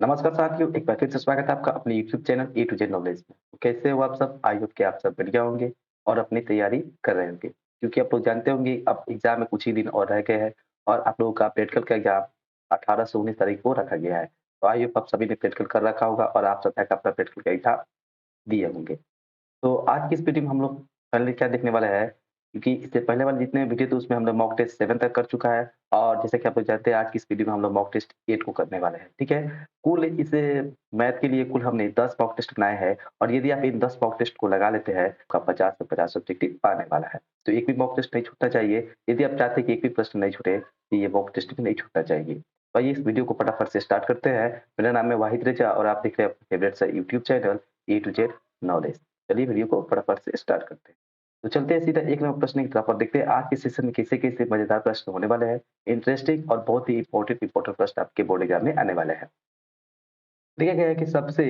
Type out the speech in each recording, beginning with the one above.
नमस्कार साथियों, एक बार फिर से स्वागत है आपका अपने YouTube channel A to Z knowledge में। तो कैसे हो आप सब? आई होप कि आप सब बढ़िया होंगे और अपनी तैयारी कर रहे होंगे। क्योंकि आप लोग जानते होंगे अब एग्ज़ाम में कुछ ही दिन और रह गए हैं और आप लोगों का प्रैक्टिकल का एग्ज़ाम 18 से 19 तारीख को रखा गया है। तो आई होप आप सभी ने प्रैक्टिकल कर रखा होगा और आप सब जाके अपना प्रैक्टिकल का एग्ज़ाम दिए होंगे। तो आज की इस वीडियो में हम लोग पहले क्या देखने वाले हैं, क्योंकि इससे पहले वाले जितने वीडियो थे उसमें हम लोग मॉक टेस्ट 7 तक कर चुका है और जैसे कि आप लोग जानते हैं आज की इस वीडियो में हम लोग मॉक टेस्ट 8 को करने वाले हैं, ठीक है? कुल इस मैथ के लिए कुल हमने 10 मॉक टेस्ट बनाए हैं और यदि आप इन 10 मॉक टेस्ट को लगा लेते हैं, तो आपका 50 से 50 ऑब्जेक्टिव आने वाला है। तो एक भी मॉक टेस्ट नहीं छूटना चाहिए। यदि आप चाहते हैं कि एक भी प्रश्न नहीं छूटे, तो ये मॉक टेस्ट भी नहीं छूटना चाहिए। तो आइए इस वीडियो को फटाफट से स्टार्ट करते हैं। मेरा नाम है वाहिद रेजा और आप देख रहे हैं अपना फेवरेट सा YouTube channel A to Z knowledge. चलिए वीडियो को फटाफट से स्टार्ट करते हैं। तो चलते हैं सीधा 1 नंबर प्रश्न की तरफ और देखते हैं आज के सेशन में कैसे-कैसे मजेदार प्रश्न होने वाले हैं। इंटरेस्टिंग और बहुत ही इम्पोर्टेंट प्रश्न आपके बोर्ड एग्जाम में आने वाले हैं। दिया गया है कि सबसे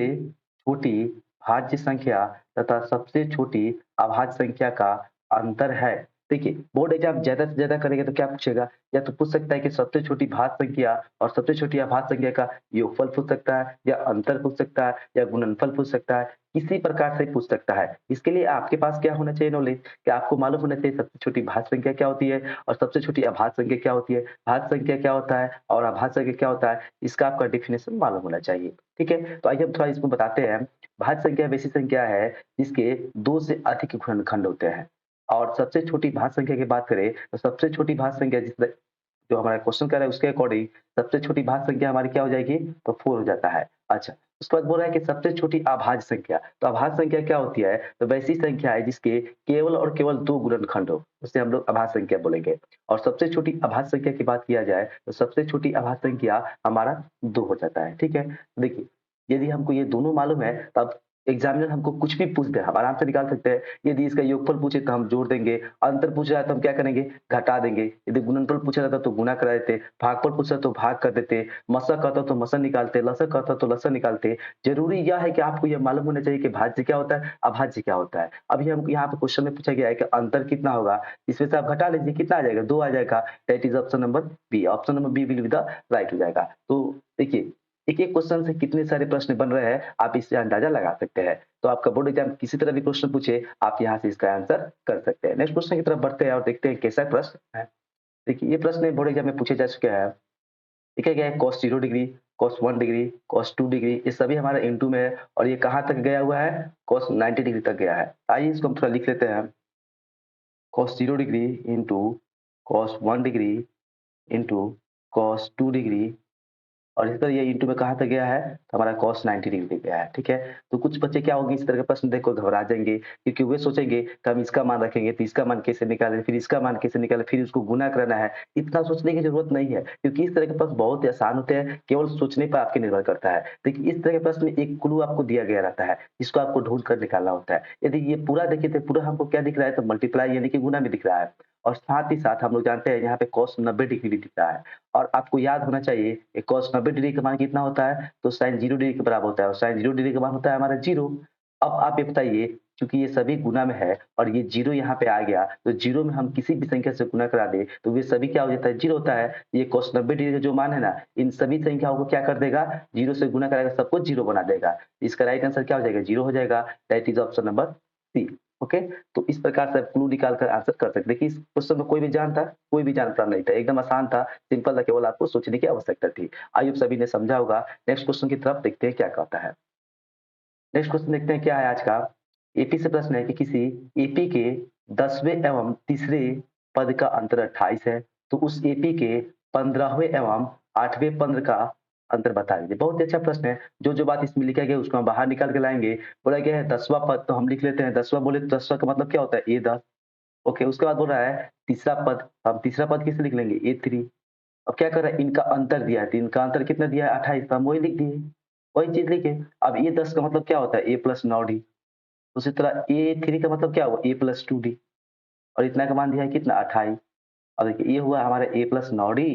छोटी भाज्य संख्या तथा सबसे छोटी अभाज्य संख्या का अंतर है। देखिए, बोर्ड एग्जाम ज़्यादा से ज़्यादा करेंगे तो क्या पूछेगा? या तो पूछ सकता है कि सबसे छोटी भाज्य संख्या और सबसे छोटी अभाज्य संख्या का योगफल पूछ सकता है या अंतर पूछ सकता है या गुणनफल पूछ सकता है, किसी प्रकार से पूछ सकता है। इसके लिए आपके पास क्या होना चाहिए नॉलेज कि आपको मालूम होना चाहिए सबसे छोटी भाज्य संख्या क्या होती है और सबसे छोटी अभाज्य संख्या क्या होती है, भाज्य संख्या क्या होता है और अभाज्य संख्या क्या होता है, इसका आपका डेफिनिशन मालूम होना चाहिए। ठीक है? तो आइए हम थोड़ा इसको बताते हैं। भाज्य संख्या वैसी संख्या है जिसके 2 से अधिक गुणनखंड होते हैं और सबसे छोटी भाज्य संख्या की बात करें तो सबसे छोटी भाज्य संख्या जिसमें जो हमारा क्वेश्चन कह रहा है उसके अकॉर्डिंग सबसे छोटी भाज्य संख्या हमारी क्या हो जाएगी? तो 4 हो जाता है। अच्छा, उसके बाद बोल रहा है कि सबसे छोटी अभाज्य संख्या, तो अभाज्य संख्या क्या होती है? तो वैसी संख्या है जिसके केवल और केवल 2 गुणनखंड हो, उसे हम लोग अभाज्य संख्या बोलेंगे। और सबसे छोटी अभाज्य संख्या की बात किया जाए तो सबसे छोटी अभाज्य संख्या हमारा 2 हो जाता है, ठीक है? देखिए, यदि हमको ये दोनों मालूम है तब एग्ज़ामिनर हमको कुछ भी पूछ दे, हम आराम से निकाल सकते हैं। यदि इसका योगफल पूछे तो हम जोड़ देंगे, अंतर पूछ रहा है तो हम क्या करेंगे? घटा देंगे। यदि गुणनफल पूछा जाता तो गुणा करा देते, भागफल पूछा तो भाग कर देते, मशक कहता तो मसन निकालते, लसक कहता तो लसन निकालते। ज़रूरी यह है कि आपको यह मालूम होना चाहिए कि भाज्य क्या होता है, अभाज्य क्या होता है। अभी हम यहाँ पे क्वेश्चन में पूछा गया है कि अंतर कितना होगा? इसमें से आप घटा लीजिए, कितना आ जाएगा? 2 आ जाएगा। That is option number B. Option number B will be the right हो जाएगा। तो देखिए, एक-एक क्वेश्चन से कितने सारे प्रश्न बन रहे हैं, आप इससे अंदाजा लगा सकते हैं। तो आपका बोर्ड एग्जाम किसी तरह भी क्वेश्चन पूछे, आप यहाँ से इसका आंसर कर सकते हैं। नेक्स्ट क्वेश्चन की तरफ बढ़ते हैं और देखते हैं कैसा प्रश्न है। देखिए, ये प्रश्न बोर्ड एग्जाम में पूछे जा चुके हैं। लिखा गया है cos 0 degree, cos 1 degree, cos 2 degree, ये सभी हमारा इनटू में है और ये कहाँ तक गया हुआ है? cos 90 डिग्री तक गया है। आइए इसको हम थोड़ा लिख लेते हैं। cos 0 degree into cos 1 degree into cos 2 degree और इसी तरह ये इंटू में कहाँ तक गया है? तो हमारा cos 90 डिग्री तक गया है, ठीक है? तो कुछ बच्चे क्या होंगे इस तरह का प्रश्न देखकर घबरा जाएँगे क्योंकि वे सोचेंगे कि हम इसका मान रखेंगे तो इसका मान कैसे निकालें, फिर इसका मान कैसे निकालें, फिर उसको गुणा करना है। इतना सोचने की ज़रूरत नहीं है क्योंकि इस तरह के प्रश्न बहुत ही आसान होते हैं, केवल सोचने पर आपके निर्भर करता है। देखिए इस तरह के प्रश्न में एक क्लू आपको दिया गया रहता है, जिसको आपको ढूँढ कर निकालना होता है। यदि ये पूरा देखिए तो पूरा हमको क्या दिख रहा है? तो मल्टीप्लाई यानी कि गुणा में दिख रहा है और साथ ही साथ हम लोग जानते हैं यहाँ पे cos 90 डिग्री भी दिख रहा है। और आपको याद होना चाहिए कि cos 90 डिग्री का मान कितना होता है? तो sin 0 डिग्री के बराबर होता है और sin 0 डिग्री का मान होता है हमारा 0। अब आप ये बताइए चूँकि ये सभी गुणा में है और ये 0 यहाँ पे आ गया, तो 0 में हम किसी भी संख्या से गुणा करा दें, तो वे सभी क्या हो जाता है? 0 होता है। ये cos 90 डिग्री का जो मान है ना, इन सभी संख्याओं को क्या कर देगा? 0 से गुणा कराएगा, सबको 0 बना देगा। इसका राइट आंसर क्या हो जाएगा? 0 हो जाएगा। That is option number C. Okay? तो इस प्रकार से आप क्लू निकाल कर आंसर कर सकते हैं। देखिए इस क्वेश्चन में कोई भी जानता? कोई भी जानता नहीं था, एकदम आसान था, सिंपल था, केवल आपको सोचने की आवश्यकता थी। आई होप सभी ने समझा होगा। नेक्स्ट क्वेश्चन की तरफ देखते हैं क्या कहता है। नेक्स्ट क्वेश्चन देखते हैं क्या है आज का। एपी से प्रश्न है कि किसी एपी के 10वें एवं तीसरे पद का अंतर 28 है, तो उस एपी के 15वें एवं 8वें पद का अंतर बता दीजिए। बहुत ही अच्छा प्रश्न है। जो बात इसमें लिखा गया है उसको हम बाहर निकाल के लाएँगे। बोला गया है 10वां पद तो हम लिख लेते हैं, 10वां बोले तो 10वां का मतलब क्या होता है? A10। ओके, उसके बाद बोल रहा है तीसरा पद, हम तीसरा पद कैसे लिख लेंगे? A3। अब क्या कर रहा है? इनका अंतर दिया है, तो इनका अंतर कितना दिया है? 28, तो हम वही लिख दिए। वही चीज़ लिखे। अब A10 का मतलब क्या होता है? A plus 9D। उसी तरह A3 का मतलब क्या हुआ? A प्लस 2D और इतना का मान दिया है कितना? 28। अब देखिए ये हुआ हमारा A प्लस 9D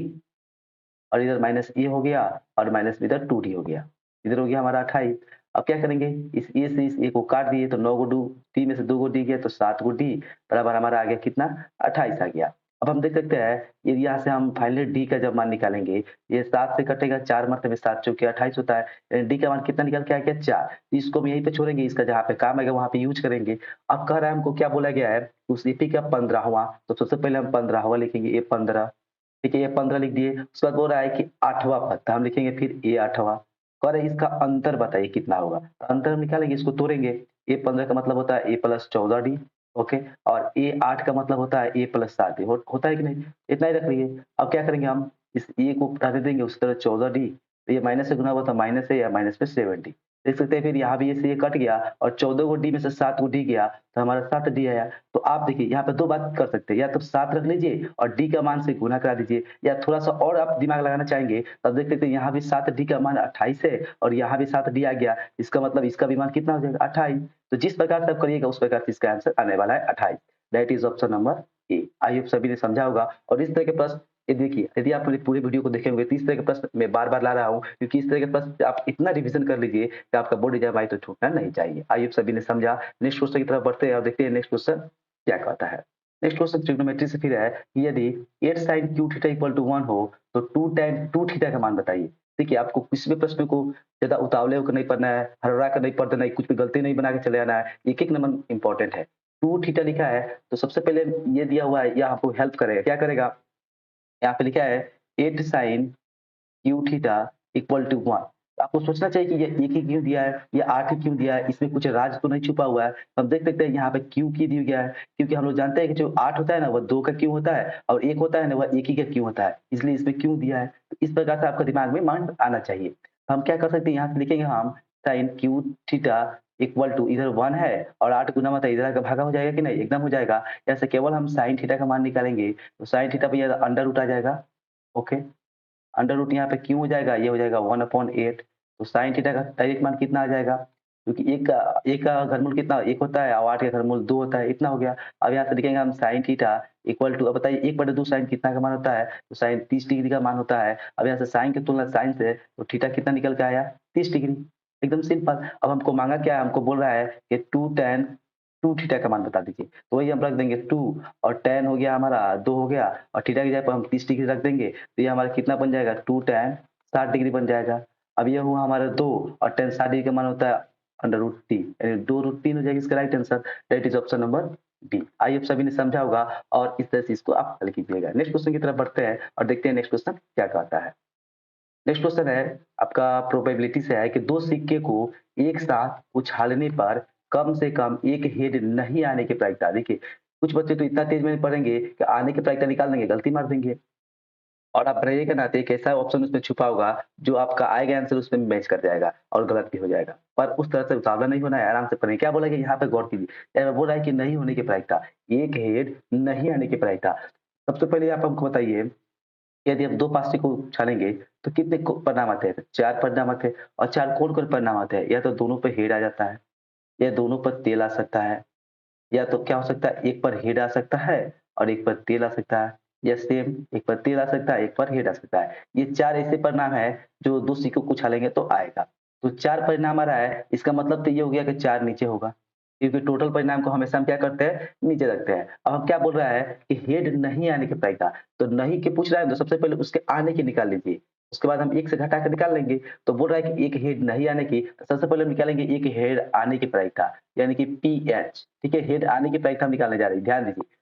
और इधर माइनस A हो गया और माइनस इधर 2D हो गया। इधर हो गया हमारा 28। अब क्या करेंगे? इस A से इस A को काट दिए तो 9 गो D में से 2 गो D गया तो 7 गो D बराबर हमारा आ गया कितना? 28 आ गया। अब हम देख सकते हैं ये यहाँ से हम फाइनली डी का जब मान निकालेंगे, ये 7 से कटेगा 4 मरतबे 7 चौके 28 होता है। डी का मान कितना निकल के आ गया 4। इसको हम यहीं पे छोड़ेंगे, इसका जहाँ पे काम आएगा वहाँ पे यूज़ करेंगे। अब कह रहा है हमको क्या बोला गया है, उस लिपि का 15वाँ, तो सबसे पहले हम 15वाँ लिखेंगे, ये 15, ठीक है, ये 15 लिख दिए। उसके बाद बोल रहा है कि 8वाँ पद, तो हम लिखेंगे फिर ये 8वाँ। कह रहे हैं इसका अंतर बताइए कितना होगा? तो अंतर हम निकालेंगे, इसको तोड़ेंगे। ए 15 का मतलब होता है ए प्लस 14 डी, ओके, और ए 8 का मतलब होता है ए प्लस 7 डी, होता है कि नहीं? इतना ही रख लीजिए। अब क्या करेंगे हम, इस ए को हटा देंगे, उसी तरह 14 डी, तो ये माइनस से गुना हुआ था, माइनस है या माइनस में 7 डी। देख सकते हैं फिर यहाँ भी ये कट गया और 14 को डी में से 7 को डी गया, तो हमारा 7 डी आया। तो आप देखिए यहाँ पे 2 बात कर सकते हैं, या तो 7 रख लीजिए और डी का मान से गुना करा दीजिए, या थोड़ा-सा और आप दिमाग लगाना चाहेंगे, तब देख सकते हैं यहाँ भी 7 डी का मान 28 है और यहाँ भी 7 डी आ गया। इसका मतलब इसका भी मान कितना हो जाएगा? 28। तो जिस प्रकार से आप करिएगा उस प्रकार से इसका आंसर आने वाला है 28। That is option number A. I hope सभी ने समझा होगा। और इस तरह के प्रश्न ये देखिए, यदि आप मेरे पूरे वीडियो को देखे होंगे तो इस तरह के प्रश्न मैं बार-बार ला रहा हूँ, क्योंकि इस तरह के प्रश्न आप इतना रिवीजन कर लीजिए कि आपका बोर्ड एग्जाम आए तो छूटना नहीं चाहिए। आई होप सभी ने समझा। नेक्स्ट क्वेश्चन की तरफ बढ़ते हैं और देखते हैं नेक्स्ट क्वेश्चन क्या कहता है। नेक्स्ट क्वेश्चन ट्रिग्नोमेट्री से फिर है कि यदि 8 sin cube theta equal to 1 हो तो 2 tan 2 थीटा का मान बताइए। देखिए, आपको किसी भी प्रश्न को ज़्यादा उतावले होकर नहीं पढ़ना है, हड़बड़ा कर नहीं पढ़ देना है, कुछ भी गलती नहीं बना के चले आना है। एक-एक नंबर इम्पोर्टेंट है। 2 थीटा लिखा है तो सबसे पहले ये दिया हुआ है, ये आपको हेल्प करेगा। क्या करेगा? यहाँ पे लिखा है 8 sin cube theta equal to 1। आपको सोचना चाहिए कि ये 1 ही क्यों दिया है, ये 8 ही क्यों दिया है, इसमें कुछ राज तो नहीं छुपा हुआ है। हम देख सकते हैं यहाँ पे क्यू की दिया गया है, क्योंकि हम लोग जानते हैं कि जो 8 होता है ना, वो 2 का क्यू होता है और 1 होता है ना, वह 1 ही का क्यू होता है। इसलिए इसमें क्यों दिया है। तो इस प्रकार से आपके दिमाग में माइंड आना चाहिए। हम क्या कर सकते हैं, यहाँ से लिखेंगे हम sin cube theta equal to इधर 1 है और 8 गुना मतलब इधर का भागा हो जाएगा कि नहीं? एकदम हो जाएगा। ऐसे केवल हम sin थीटा का मान निकालेंगे, तो sin थीटा भैया अंडर रूट आ जाएगा, ओके। अंडर रूट यहाँ पे क्यों हो जाएगा, ये हो जाएगा 1/8। तो साइन थीटा का डायरेक्ट मान कितना आ जाएगा? क्योंकि 1 का घनमूल कितना 1 होता है और 8 का घनमूल 2 होता है, इतना हो गया। अब यहाँ से लिखेंगे हम साइन थीटा इक्वल टू, अब बताइए 1/2 साइन कितना का मान होता है? तो साइन 30 डिग्री का मान होता है। अब यहाँ से साइन की तुलना साइन से, तो थीटा कितना निकल के आया? 30 डिग्री। एकदम सिंपल। अब हमको माँगा क्या है? हमको बोल रहा है कि 2 tan 2 थीटा का मान बता दीजिए। तो वही हम रख देंगे 2 और tan हो गया हमारा 2 हो गया और थीटा की जगह पर हम 30 डिग्री रख देंगे। तो ये हमारा कितना बन जाएगा? 2 tan 60 डिग्री बन जाएगा। अब ये हुआ हमारा 2 और tan 60 डिग्री का मान होता है √3, यानी 2√3 हो जाएगा इसका right answer. That is option number D. I hope सभी ने समझा होगा और इस तरह से इसको आप हल कीजिएगा। नेक्स्ट क्वेश्चन की तरफ बढ़ते हैं और देखते हैं नेक्स्ट क्वेश्चन क्या कहता है। नेक्स्ट क्वेश्चन है आपका प्रोबेबिलिटी से है कि 2 सिक्के को एक साथ उछालने पर कम से कम एक हेड नहीं आने की प्रायिकता। देखिए, कुछ बच्चे तो इतना तेज में पढ़ेंगे कि आने की प्रायिकता निकाल देंगे, गलती मार देंगे। और आप रहिए के नाते एक ऐसा ऑप्शन उसमें छुपा होगा जो आपका आएगा आंसर उसमें मैच कर जाएगा और गलत भी हो जाएगा। पर उस तरह से उतावला नहीं होना है, आराम से पढ़ें। क्या बोला कि यहाँ पे गौर कीजिए, बोल रहा है कि नहीं होने की प्रायिकता, एक हेड नहीं आने की प्रायिकता। सबसे पहले आप हमको बताइए, यदि आप 2 पासे को उछालेंगे तो कितने को परिणाम आते हैं? 4 परिणाम आते हैं। और 4 कौन-कौन परिणाम आते हैं? या तो दोनों पे हेड आ जाता है, या दोनों पर टेल आ सकता है, या तो क्या हो सकता है, एक पर हेड आ सकता है और एक पर टेल आ सकता है, या सेम एक पर टेल आ सकता है, एक पर हेड आ सकता है। ये 4 ऐसे परिणाम हैं जो 2 सिक्कों को उछालेंगे तो आएगा। तो 4 परिणाम आ रहा है, इसका मतलब तो ये हो गया कि 4 नीचे होगा, क्योंकि टोटल परिणाम को हमेशा हम क्या करते हैं, नीचे रखते हैं। अब हम क्या बोल रहा है कि हेड नहीं आने की प्रायिकता, तो नहीं के पूछ रहा है तो सबसे पहले उसके आने की निकाल लीजिए। उसके बाद हम 1 से घटा के निकाल लेंगे। तो बोल रहा है कि एक हेड नहीं आने की, तो सबसे पहले हम निकालेंगे एक हेड आने की प्रायिकता, यानी कि पीएच, ठीक है? हेड आने की प्रायिकता हम निकालने जा रहे हैं, ध्यान दीजिए।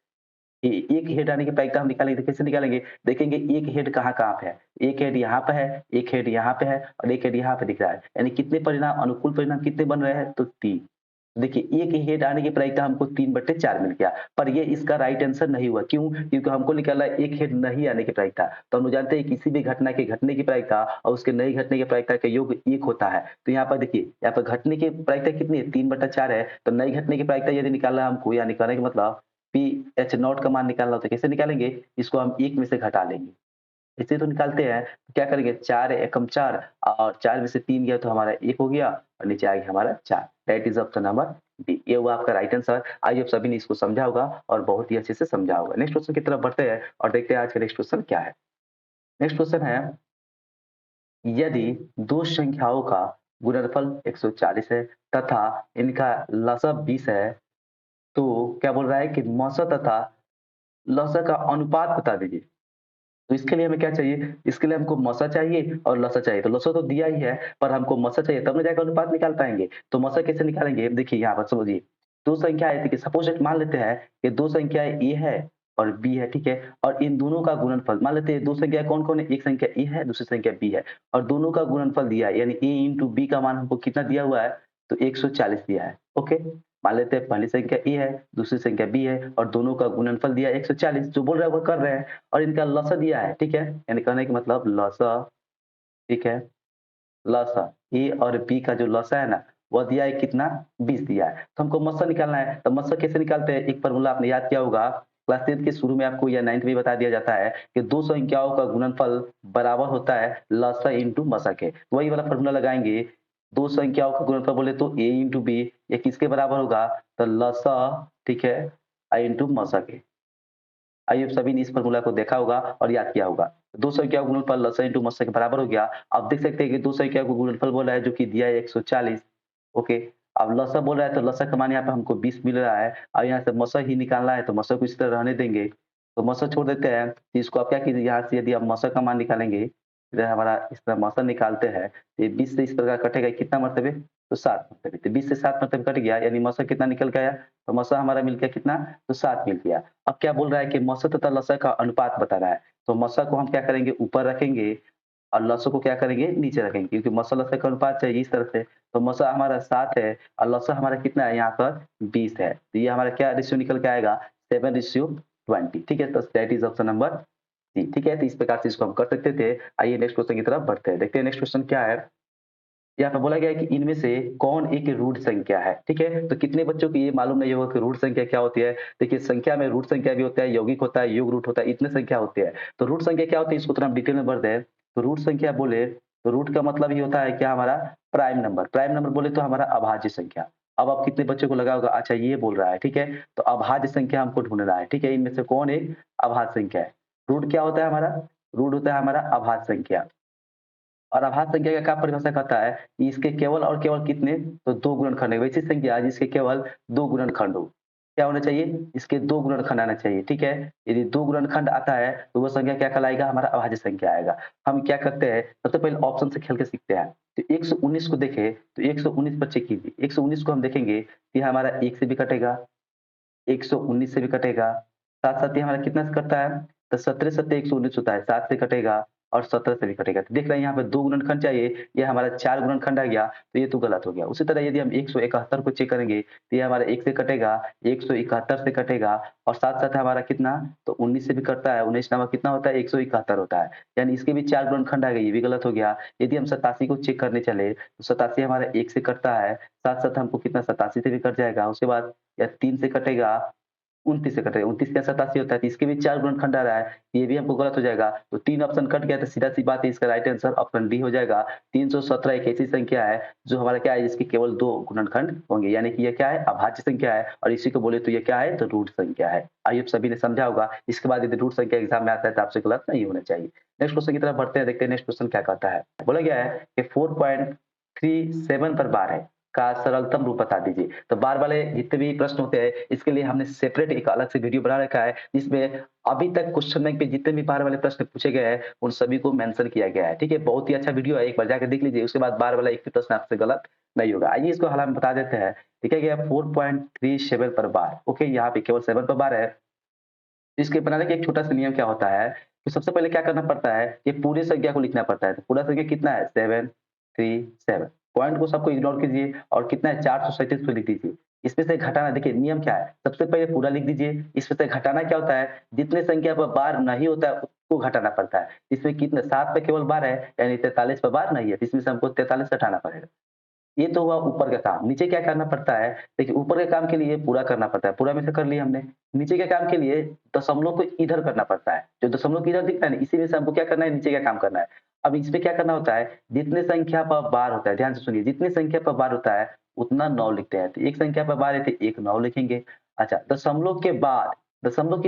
एक हेड आने की प्रायिकता हम निकालेंगे, तो कैसे निकालेंगे? देखेंगे एक हेड कहाँ-कहाँ पे है। एक हेड यहाँ पे है, एक हेड यहाँ पे है और एक हेड यहाँ पे दिख रहा है। यानी कितने परिणाम, अनुकूल परिणाम कितने बन रहे हैं? तो 3। देखिए, एक हेड आने की प्रायिकता हमको 3/4 मिल गया, पर ये इसका राइट आंसर नहीं हुआ। क्यों? क्योंकि हमको निकाला है एक हेड नहीं आने की प्रायिकता। तो हम लोग जानते हैं किसी भी घटना के घटने की प्रायिकता और उसके नहीं घटने की प्रायिकता का योग 1 होता है। तो यहाँ पर देखिए, यहाँ पर घटने की प्रायिकता कितनी है? 3/4 है। तो नहीं घटने की प्रायिकता यदि निकालना है हमको, या निकालने का मतलब पीएच नॉट का मान निकालना हो, तो कैसे निकालेंगे? इसको हम 1 में से घटा लेंगे। ऐसे तो निकालते हैं। तो क्या करेंगे, 4 एकम 4 और 4 में से 3 गया तो हमारा 1 हो गया और नीचे आ गया हमारा 4। That is option number D. ये हुआ आपका राइट आंसर। आई होप सभी ने इसको समझा होगा और बहुत ही अच्छे से समझा होगा। नेक्स्ट क्वेश्चन की तरफ बढ़ते हैं और देखते हैं आज का नेक्स्ट क्वेश्चन क्या है। नेक्स्ट क्वेश्चन है, यदि 2 संख्याओं का गुणनफल 140 है तथा इनका लसाअ 20 है, तो क्या बोल रहा है कि मौसा तथा लसा का अनुपात बता दीजिए। तो इसके लिए हमें क्या चाहिए? इसके लिए हमको मसा चाहिए और लसा चाहिए। तो लसा तो दिया ही है, पर हमको मसा चाहिए तब ना जाके अनुपात निकाल पाएँगे। तो मसा कैसे निकालेंगे? देखिए यहाँ पर समझिए। 2 संख्या है, देखिए सपोज़ दैट मान लेते हैं कि 2 संख्याएँ ए है और बी है, ठीक है? और इन दोनों का गुणनफल मान लेते हैं 2 संख्याएँ कौन-कौन है? एक संख्या ए है, दूसरी संख्या बी है और दोनों का गुणनफल दिया है, यानी ए इंटू बी का मान हमको कितना दिया हुआ है? तो 140 दिया है, ओके? मान लेते हैं पहली संख्या ए है, दूसरी संख्या बी है और दोनों का गुणनफल दिया है 140, जो बोल रहा है वो कर रहे हैं और इनका लसा दिया है, ठीक है? यानी कहने का मतलब लसा, ठीक है? लसा, ए और बी का जो लसा है ना, वह दिया है कितना? 20 दिया है। तो हमको मस्सा निकालना है, तो मस्सा कैसे निकालते हैं? एक फ़ॉर्मूला आपने याद किया होगा, क्लास 10th के शुरू में आपको या 9th में बता दिया जाता है कि 2 संख्याओं का गुणनफल बराबर होता है लसा इंटू मसा के। वही वाला फ़ॉर्मूला लगाएँगे, 2 संख्याओं का गुणनफल बोले तो ए इंटू बी, ये किसके बराबर होगा? तो लसा, ठीक है? इंटू मसा के। आइए आप सभी ने इस फ़ॉर्मूला को देखा होगा और याद किया होगा। 2 संख्याओं का गुणनफल लसा इंटू मसा के बराबर हो गया। आप देख सकते हैं कि 2 संख्याओं का गुणनफल बोला है जो कि दिया है 140, ओके। अब लसा बोल रहा है तो लसा का मान यहाँ पे हमको 20 मिल रहा है और यहाँ से मसा ही निकालना है तो मसा को इसी तरह रहने देंगे। तो मसा छोड़ देते हैं, तो इसको आप क्या कीजिए यहाँ से यदि आप मसा का मान निकालेंगे, इधर हमारा इस तरह मसा निकालते हैं, तो ये 20 से इस प्रकार कटेगा कितना मरतबे? तो 7 मरतबे। तो 20 से 7 मरतबे कट गया यानी मसा कितना निकल के आया? तो मसा हमारा मिल गया कितना? तो 7 मिल गया। अब क्या बोल रहा है कि मसा तथा लसा का अनुपात बता रहा है। तो मसा को हम क्या करेंगे? ऊपर रखेंगे और लसा को क्या करेंगे? नीचे रखेंगे क्योंकि मसा लसा का अनुपात चाहिए इस तरह से। तो मसा हमारा 7 है और लसा हमारा कितना है यहाँ पर? 20 है। तो ये हमारा क्या रेशियो निकल के आएगा? 7:20, ठीक है? तो that is option number C, ठीक है? तो इस प्रकार से इसको हम कर सकते थे। आइए नेक्स्ट क्वेश्चन की तरफ बढ़ते हैं। देखते हैं नेक्स्ट क्वेश्चन क्या है? यहाँ पे बोला गया है कि इनमें से कौन एक रूट संख्या है, ठीक है? तो कितने बच्चों को ये मालूम नहीं होगा कि रूट संख्या क्या होती है? देखिए संख्या में रूट संख्या भी होता है, यौगिक होता है, योग रूट होता है, इतने संख्या होती है। तो रूट संख्या क्या होती है इसको थोड़ा हम डिटेल में बढ़ते हैं। तो रूट संख्या बोले तो रूट का मतलब ये होता है क्या हमारा? Prime number. प्राइम नंबर बोले तो हमारा अभाज्य संख्या। अब आप कितने बच्चों को लगा होगा अच्छा ये बोल रहा है, ठीक है? तो अभाज्य संख्या हमको ढूँढना है, ठीक है? इनमें से कौन एक अभाज्य संख्या है? रूट क्या होता है हमारा? रूट होता है हमारा अभाज्य संख्या। और आभास संख्या का क्या परिभाषा करता है कि इसके केवल और केवल कितने? तो 2 गुणनखंड है। वैसी संख्या जिसके केवल 2 गुणनखंड हो। क्या होना चाहिए? इसके 2 गुणनखंड आना चाहिए, ठीक है? यदि 2 गुणनखंड आता है तो वो संख्या क्या कहलाएगा? हमारा अभाज्य संख्या आएगा। हम क्या करते हैं सबसे पहले ऑप्शन से खेल के सीखते हैं। तो 119 को देखें तो 119 पर चेक कीजिए। 119 को हम देखेंगे कि हमारा 1 से भी कटेगा, 119 से भी कटेगा, साथ-साथ ये हमारा कितना से कटता है? तो 17 सत्ते 119 होता है, 7 से कटेगा और 17 से भी कटेगा। तो देख रहे हैं यहाँ पे 2 गुणनखंड चाहिए, ये हमारा 4 गुणनखंड आ गया, तो ये तो गलत हो गया। उसी तरह यदि हम 171 को चेक करेंगे, तो ये हमारा 1 से कटेगा, 171 से कटेगा और साथ-साथ हमारा कितना? तो 19 से भी कटता है, 19 नवा कितना होता है? 171 होता है। यानी इसके भी 4 गुणनखंड आ गए, ये भी गलत हो गया। यदि हम 87 को चेक करने चले, तो 87 हमारा 1 से कटता है, साथ-साथ हमको कितना 87 से भी कट जाएगा। उसके बाद या 3 से कटेगा, 29 से कटेगा, 29 क्या 87 होता है, तो इसके भी 4 गुणनखंड आ रहा है, ये भी हमको गलत हो जाएगा। तो 3 ऑप्शन कट गया तो सीधा-सी बात है इसका राइट आंसर ऑप्शन डी हो जाएगा। 317 एक ऐसी संख्या है जो हमारा क्या है जिसके केवल 2 गुणनखंड होंगे, यानी कि ये क्या है अभाज्य संख्या है और इसी को बोले तो ये क्या है तो रूट संख्या है। आइए आप सभी ने समझा होगा, इसके बाद यदि रूट संख्या एग्ज़ाम में आता है तो आपसे गलत नहीं होना चाहिए। नेक्स्ट क्वेश्चन की तरफ बढ़ते हैं, देखते हैं नेक्स्ट क्वेश्चन क्या कहता है। बोला गया है कि 4.37 पर बार है का सरलतम रूप बता दीजिए। तो बार वाले जितने भी प्रश्न होते हैं, इसके लिए हमने सेपरेट एक अलग से वीडियो बना रखा है, जिसमें अभी तक क्वेश्चन बैंक पे जितने भी बार वाले प्रश्न पूछे गए हैं, उन सभी को मेंशन किया गया है। ठीक है? बहुत ही अच्छा वीडियो है, एक बार जाके देख लीजिए, उसके बाद बार वाला एक भी प्रश्न आपसे गलत नहीं होगा। आइए इसको हल हम बता देते हैं। लिखा गया है 4.37 पर बार, ओके? यहाँ पे केवल 7 पर बार है। इसके बनाने का एक छोटा-सा नियम क्या होता है, तो सबसे पहले क्या करना पड़ता है, कि पूरी संख्या को लिखना पड़ता है। तो पूरा संख्या कितना है? 737 पॉइंट को सबको इग्नोर कीजिए और कितना है 437 को लिख दीजिए। इसमें से घटाना देखिए नियम क्या है, सबसे पहले पूरा लिख दीजिए, इसमें से घटाना क्या होता है, जितने संख्या पर बार नहीं होता है उसको घटाना पड़ता है। इसमें कितने 7 पे केवल बार है, यानी 43 पे बार नहीं है, तो इसमें से हमको 43 हटाना पड़ेगा। ये तो हुआ ऊपर का काम, नीचे क्या करना पड़ता है? देखिए ऊपर के काम के लिए पूरा करना पड़ता है, पूरा में से कर लिया हमने। नीचे के काम के लिए दशमलव को इधर करना पड़ता है, जो दशमलव को इधर दिखता है ना, इसी में से हमको क्या करना है, नीचे का काम करना है। अब इसमें क्या करना होता है, जितने संख्या पर बार होता है, ध्यान से सुनिए, जितनी संख्या पर बार होता है, उतना 9 लिखते हैं। तो एक संख्या पर बार है तो एक 9 लिखेंगे। अच्छा, दशमलव के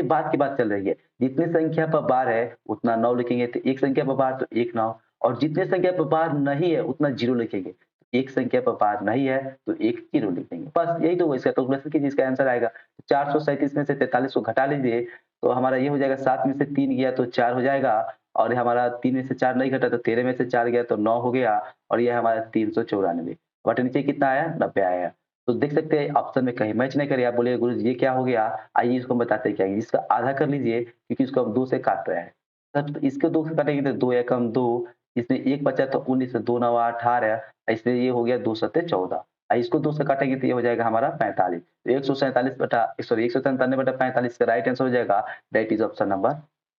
बाद की बात चल रही है, जितनी संख्या पर बार है, उतना 9 लिखेंगे, तो एक संख्या पर बार तो एक 9 और जितने संख्या पर बार नहीं है, उतना 0 लिखेंगे। एक संख्या पर बार नहीं है तो एक जीरो लिख देंगे। बस यही तो इसका कैलकुलेशन कीजिए, इसका आंसर आएगा। 437 में से 43 को घटा लीजिए तो हमारा ये हो जाएगा 7 में से 3 गया तो 4 हो जाएगा और हमारा 3 में से 4 नहीं घटा तो 13 में से 4 गया तो 9 हो गया और ये हमारा 394 बट नीचे कितना आया 90 आया। तो देख सकते हैं ऑप्शन में कहीं मैच नहीं करे, आप बोलिए गुरुजी ये क्या हो गया? आइए इसको हम बताते हैं क्या है। इसका आधा कर लीजिए क्योंकि इसको हम 2 से काट रहे हैं। तब तो इसको 2 से काटेंगे तो 2 एकम 2, इसमें 1 बचा तो 19 2 9 18, इसलिए ये हो गया 2 सत्ते 14। इसको 2 से काटेंगे तो ये हो जाएगा हमारा 45। तो 147 बटा सॉरी 197 बटा 45 का राइट आंसर हो जाएगा, that is option number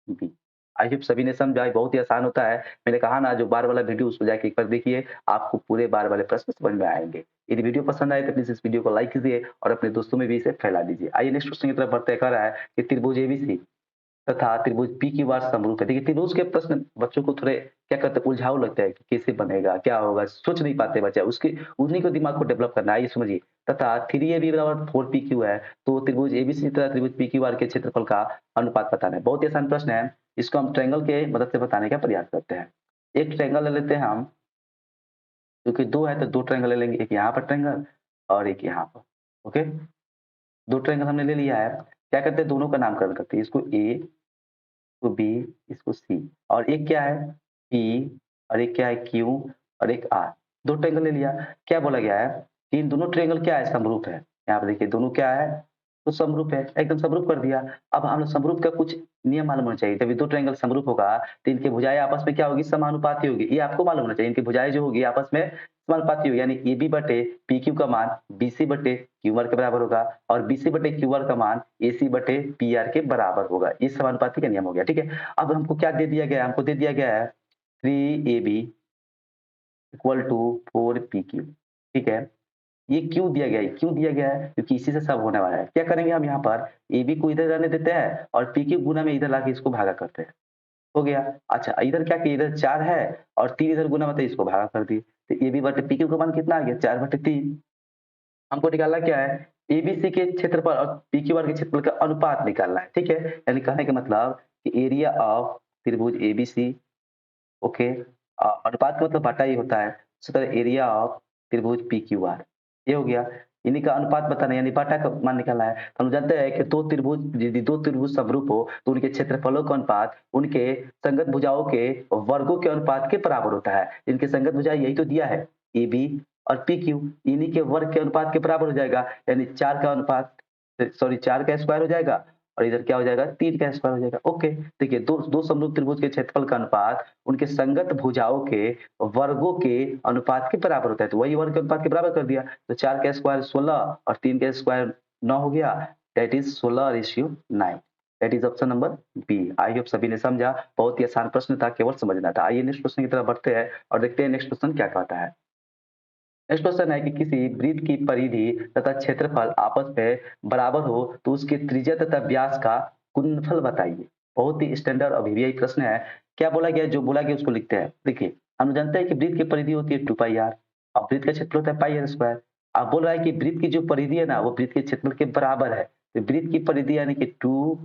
B. I hope सभी ने समझा, बहुत ही आसान होता है। मैंने कहा ना जो बार वाला वीडियो उसको जाके एक बार देखिए, आपको पूरे बार वाले प्रश्न समझ में आएँगे। यदि वीडियो पसंद आए तो प्लीज़ इस वीडियो को लाइक कीजिए और अपने दोस्तों में भी इसे फैला दीजिए। आइए नेक्स्ट क्वेश्चन की तरफ बढ़ते हैं, कह रहा है कि त्रिभुज एबीसी तथा त्रिभुज पी क्यू आर समरूप है। देखिए त्रिभुज के प्रश्न बच्चों को थोड़े क्या कहते हैं उलझाऊ लगता है कि कैसे बनेगा, क्या होगा, सोच नहीं पाते बच्चे। उसके उन्हीं को दिमाग को डेवलप करना है, आइए समझिए। तथा 3ab बराबर 4pq है, तो त्रिभुज एबीसी तथा त्रिभुज पीक्यूआर के क्षेत्रफल का अनुपात बताना है। बहुत ही आसान प्रश्न है, इसको हम ट्रायंगल के मदद से बताने का प्रयास करते हैं। एक ट्रायंगल ले लेते हैं हम, क्योंकि 2 है तो 2 ट्रायंगल ले लेंगे, एक यहाँ पर ट्रायंगल और एक यहाँ पर। ओके, 2 ट्रायंगल हमने ले लिया है। क्या करते हैं दोनों का नामकरण करते हैं, इसको ए, इसको बी, इसको सी और एक क्या है पी और एक क्या है क्यू और एक आर। 2 ट्रायंगल ले लिया। क्या बोला गया है कि इन दोनों ट्रायंगल क्या है समरूप है। यहाँ पे देखिए दोनों क्या है तो समरूप है, एकदम समरूप कर दिया। अब हम लोग समरूप का कुछ नियम मालूम होना चाहिए, जब ये 2 ट्रायंगल समरूप होगा तो इनकी भुजाएँ आपस में क्या होगी समानुपाती होगी। ये आपको मालूम होना चाहिए, इनकी भुजाएँ जो होगी आपस में समानुपाती होगी, यानी एबी बटे पीक्यू का मान बीसी बटे क्यूआर के बराबर होगा और बीसी बटे क्यूआर का मान एसी बटे पीआर के बराबर होगा। ये समानुपाती का नियम हो गया, ठीक है। अब हमको क्या दे दिया गया है, हमको दे दिया गया है 3ab इक्वल टू 4pq, ठीक है। ये क्यों दिया गया है? क्यों दिया गया है? क्योंकि इसी से सब होने वाला है। क्या करेंगे हम यहाँ पर AB को इधर रहने देते हैं और PQ गुना में इधर लाके इसको भागा करते हैं। हो गया। अच्छा इधर क्या किए, इधर 4 है और 3 इधर गुना में तो इसको भागा कर दिए। तो AB बटे PQ का मान कितना आ गया 4 बटे 3। हमको निकालना क्या है? ABC के क्षेत्रफल और PQR के क्षेत्रफल का अनुपात निकालना है, ठीक है। यानी कहने का मतलब कि एरिया ऑफ त्रिभुज ABC, ओके, अनुपात का मतलब बटा ही होता है। उसी तरह एरिया ऑफ त्रिभुज पीक्यूआर, ये हो गया। इन्हीं का अनुपात बताना है, यानी बाटा का मान निकालना है। हम जानते हैं कि दो त्रिभुज समरूप हो तो उनके क्षेत्रफलों का अनुपात उनके संगत भुजाओं के वर्गों के अनुपात के बराबर होता है। इनके संगत भुजा यही तो दिया है, ए बी और पी क्यू, इन्हीं के वर्ग के अनुपात के बराबर हो जाएगा। यानी 4 का अनुपात सॉरी 4 का स्क्वायर हो जाएगा और इधर क्या हो जाएगा 3 का स्क्वायर हो जाएगा। ओके, देखिए दो दो समरूप त्रिभुज के क्षेत्रफल का अनुपात उनके संगत भुजाओं के वर्गों के अनुपात के बराबर होता है, तो वही वर्ग के अनुपात के बराबर कर दिया। तो 4 का स्क्वायर 16 और 3 का स्क्वायर 9 हो गया, that is 16:9। That is option number B. I hope सभी ने समझा, बहुत ही आसान प्रश्न था, केवल समझना था। आइए नेक्स्ट क्वेश्चन की तरफ बढ़ते हैं और देखते हैं नेक्स्ट क्वेश्चन क्या कहता है। नेक्स्ट क्वेश्चन है कि किसी वृत्त की परिधि तथा क्षेत्रफल आपस में बराबर हो तो उसकी त्रिज्या तथा व्यास का गुणनफल बताइए। बहुत ही स्टैंडर्ड और वीवीआई प्रश्न है। क्या बोला गया है? जो बोला गया उसको लिखते हैं। देखिए हम जानते हैं कि वृत्त की परिधि होती है 2 पाई आर और वृत्त का क्षेत्रफल होता है पाई आर स्क्वायर। अब बोल रहा है कि वृत्त की जो परिधि है ना वो वृत्त के क्षेत्रफल के बराबर है। तो वृत्त की परिधि यानी कि 2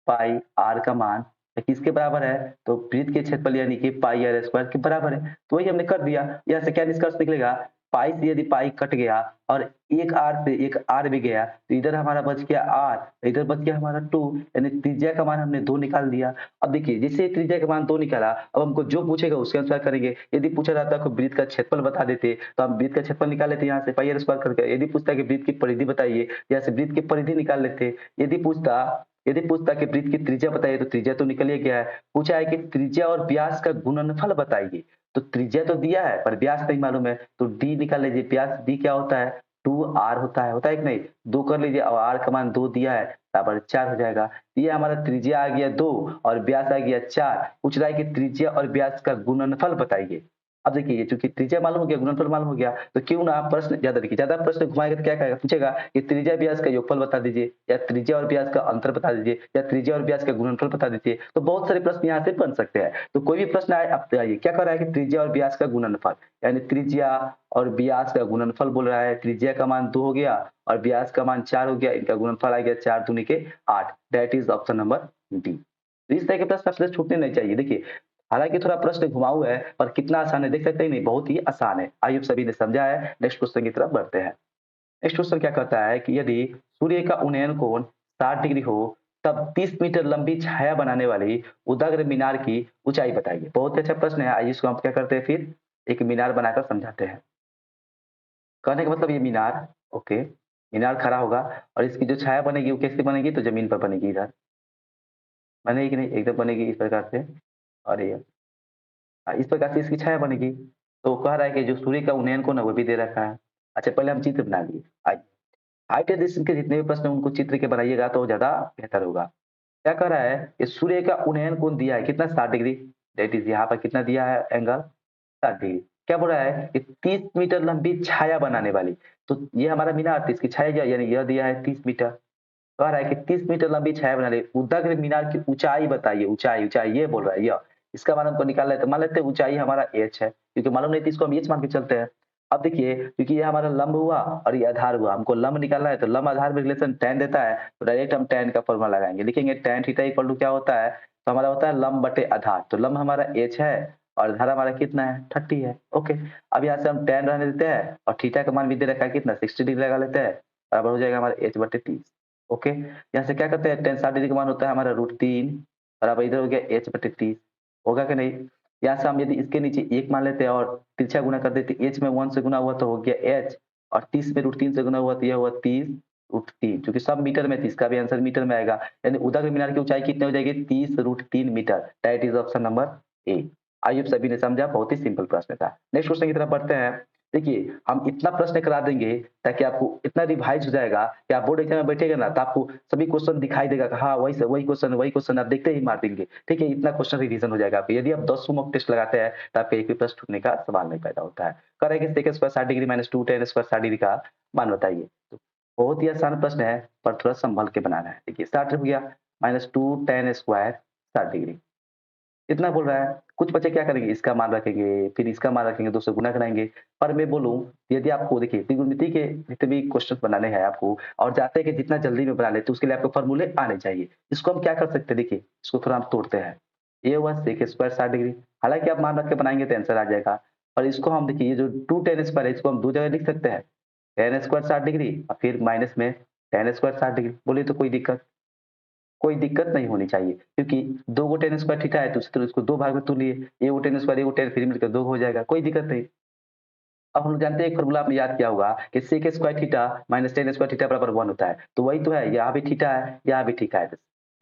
पाई आर का मान किसके बराबर है? तो वृत्त के क्षेत्रफल यानी कि पाई आर स्क्वायर के बराबर है। तो वही हमने कर दिया। यहाँ से क्या निष्कर्ष निकलेगा? पाई से यदि पाई कट गया और एक आर से एक आर भी गया तो इधर हमारा बच गया आर, इधर बच गया हमारा 2, यानी त्रिज्या का मान हमने 2 निकाल दिया। अब देखिए जैसे त्रिज्या का मान 2 निकाला, अब हमको जो पूछेगा उसके अनुसार करेंगे। यदि पूछा जाता है वृत्त का क्षेत्रफल बता देते तो हम वृत्त का क्षेत्रफल निकाल लेते यहाँ से पाई आर स्क्वायर करके। यदि पूछता है कि वृत्त की परिधि बताइए, यहाँ से वृत्त की परिधि निकाल लेते। यदि पूछता कि वृत्त की त्रिज्या बताइए तो त्रिज्या तो निकल ही गया है। पूछा है कि त्रिज्या और व्यास का गुणनफल बताइए, तो त्रिज्या तो दिया है पर व्यास नहीं मालूम है, तो डी निकाल लीजिए। व्यास डी क्या होता है 2r होता है कि नहीं? 2 कर लीजिए और r का मान 2 दिया है बराबर 4 हो जाएगा। ये हमारा त्रिज्या आ गया 2 और व्यास आ गया 4। पूछ रहा है कि त्रिज्या और व्यास का गुणनफल बताइए। अब देखिए चूंकि त्रिज्या मालूम हो गया गुणनफल मालूम हो गया तो क्यों ना आप प्रश्न ज्यादा देखिए, ज्यादा प्रश्न घुमाएगा तो क्या कहेगा, पूछेगा कि त्रिज्या व्यास का योगफल बता दीजिए या त्रिज्या और व्यास का अंतर बता दीजिए या त्रिज्या और व्यास का गुणनफल बता दीजिए। तो बहुत सारे प्रश्न यहाँ से बन सकते हैं। तो कोई भी प्रश्न आए आप आइए क्या कर रहा है कि त्रिज्या और व्यास का गुणनफल, यानी त्रिज्या और व्यास का गुणनफल बोल रहा है। त्रिज्या का मान 2 हो गया और व्यास का मान 4 हो गया, इनका गुणनफल आ गया 4 दूनी के 8। That is option number D. तो इस तरह के प्रश्न आपसे छूटने नहीं चाहिए। देखिए हालांकि थोड़ा प्रश्न घुमाऊ है पर कितना आसान है देख सकते हैं, नहीं बहुत ही आसान है। आइए सभी ने समझा है, नेक्स्ट क्वेश्चन की तरफ बढ़ते हैं। नेक्स्ट क्वेश्चन क्या कहता है कि यदि सूर्य का उन्नयन कोण 60 डिग्री हो तब 30 मीटर लंबी छाया बनाने वाली उदग्र मीनार की ऊँचाई बताइए। बहुत ही अच्छा प्रश्न है, आइए इसको हम क्या करते हैं फिर एक मीनार बनाकर समझाते हैं। कहने का मतलब ये मीनार ओके, मीनार खड़ा होगा और इसकी जो छाया बनेगी वो कैसे बनेगी? तो ज़मीन पर बनेगी इधर, बनेगी कि नहीं? एकदम बनेगी इस प्रकार से और ये इस प्रकार से इसकी छाया बनेगी। तो कह रहा है कि जो सूर्य का उन्नयन कोण है वो भी दे रखा है। अच्छा पहले हम चित्र बना लिए। हाइट एंड डिस्टेंस के जितने भी प्रश्न हैं उनको चित्र के बनाइएगा तो ज़्यादा बेहतर होगा। क्या कह रहा है कि सूर्य का उन्नयन कोण दिया है कितना 60 डिग्री दैट इज़ यहाँ पर कितना दिया है एंगल 60 डिग्री। क्या बोल रहा है कि 30 मीटर लंबी छाया बनाने वाली, तो ये हमारा मीनार तो इसकी छाया क्या यानी यह दिया है 30 मीटर। कह रहा है कि 30 मीटर लंबी छाया बनाने उदग्र मीनार की ऊँचाई बताइए, ऊँचाई, ऊँचाई ये बोल रहा है यह। इसका मान हमको निकालना है तो मान लेते हैं ऊँचाई हमारा h है, क्योंकि मालूम नहीं तो इसको हम h मान के चलते हैं। अब देखिए क्योंकि ये हमारा लंब हुआ और ये आधार हुआ, हमको लंब निकालना है तो लंब आधार में रिलेशन tan देता है, तो डायरेक्ट हम tan का फॉर्मूला लगाएँगे। लिखेंगे tan थीटा इक्वल टू क्या होता है? तो हमारा होता है लंब बटे आधार, तो लंब हमारा h है और आधार हमारा कितना है? 30 है। ओके, अब यहाँ से हम tan रहने देते हैं और थीटा का मान भी दे रखा है कितना 60 डिग्री लगा लेते हैं, बराबर हो जाएगा हमारा h बटे 30। ओके, यहाँ से क्या करते हैं tan 60 डिग्री का मान होता है हमारा √3 बराबर इधर हो गया h बटे 30 होगा कि नहीं? यहाँ से हम यदि इसके नीचे 1 मान लेते हैं और तिरछा गुना कर देते h में 1 से गुना हुआ तो हो गया h और 30 में √3 से गुना हुआ तो यह हुआ 30 √3 क्योंकि सब मीटर में है, तो इसका भी आंसर मीटर में आएगा। यानी उदग्र मीनार की ऊंचाई कितनी हो जाएगी? 30 √3 metre. That is option number A. आइए आप सभी ने समझा, बहुत ही सिंपल प्रश्न था। नेक्स्ट क्वेश्चन की तरफ बढ़ते हैं। देखिए हम इतना प्रश्न करा देंगे ताकि आपको इतना रिवाइज हो जाएगा कि आप बोर्ड एग्जाम में बैठेंगे ना तो आपको सभी क्वेश्चन दिखाई देगा कि हाँ वही क्वेश्चन आप देखते ही मार देंगे। ठीक है, इतना क्वेश्चन रिवीजन हो जाएगा आपको। यदि आप 10 मॉक टेस्ट लगाते हैं तो आपका एक भी प्रश्न छूटने का सवाल नहीं पैदा होता है। कह रहे हैं कि sec square 60 degree minus 2 tan square 60 degree का मान बताइए। तो बहुत ही आसान प्रश्न है पर थोड़ा संभल के बनाना है। देखिए 60 हो गया माइनस 2 tan स्क्वायर 60 डिग्री इतना बोल रहा है। कुछ बच्चे क्या करेंगे इसका मान रखेंगे, फिर इसका मान रखेंगे, 2 से गुना कराएँगे। पर मैं बोलूँ यदि आपको देखिए त्रिकोणमिति के जितने भी क्वेश्चन बनाने हैं आपको और चाहते हैं कि जितना जल्दी में बना लें तो उसके लिए आपको फॉर्मूले आने चाहिए। इसको हम क्या कर सकते हैं देखिए, इसको थोड़ा हम तोड़ते हैं। ये हुआ sec स्क्वायर 60 डिग्री, हालाँकि आप मान रख के बनाएँगे तो आंसर आ जाएगा। और इसको हम देखिए ये जो 2 tan स्क्वायर है इसको हम 2 जगह लिख सकते हैं। tan स्क्वायर 60 डिग्री और फिर माइनस में tan स्क्वायर 60 डिग्री। बोलिए तो कोई दिक्कत नहीं होनी चाहिए क्योंकि 2 गो tan स्क्वायर थीटा है तो इसको 2 भाग में तोड़िए, एगो tan स्क्वायर एगो tan फिर मिलकर 2 हो जाएगा, कोई दिक्कत नहीं। अब हम जानते हैं एक फ़ॉर्मूला आपने याद किया होगा कि sec square theta minus tan square theta बराबर 1 होता है। तो वही तो है, यहाँ भी थीटा है, यहाँ भी थीटा है।